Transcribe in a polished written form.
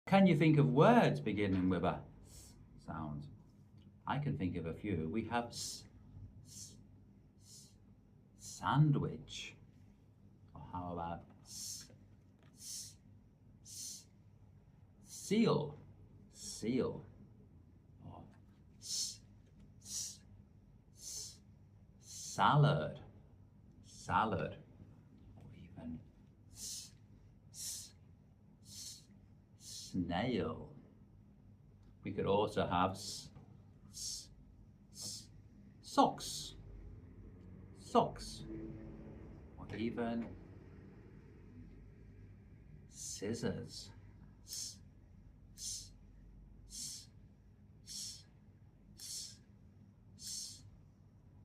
Can you think of words beginning with a s sound? I can think of a few. We have sandwich. Or how about seal? Seal. Or salad. Salad. Or even snail. We could also have socks. Socks. Or even scissors.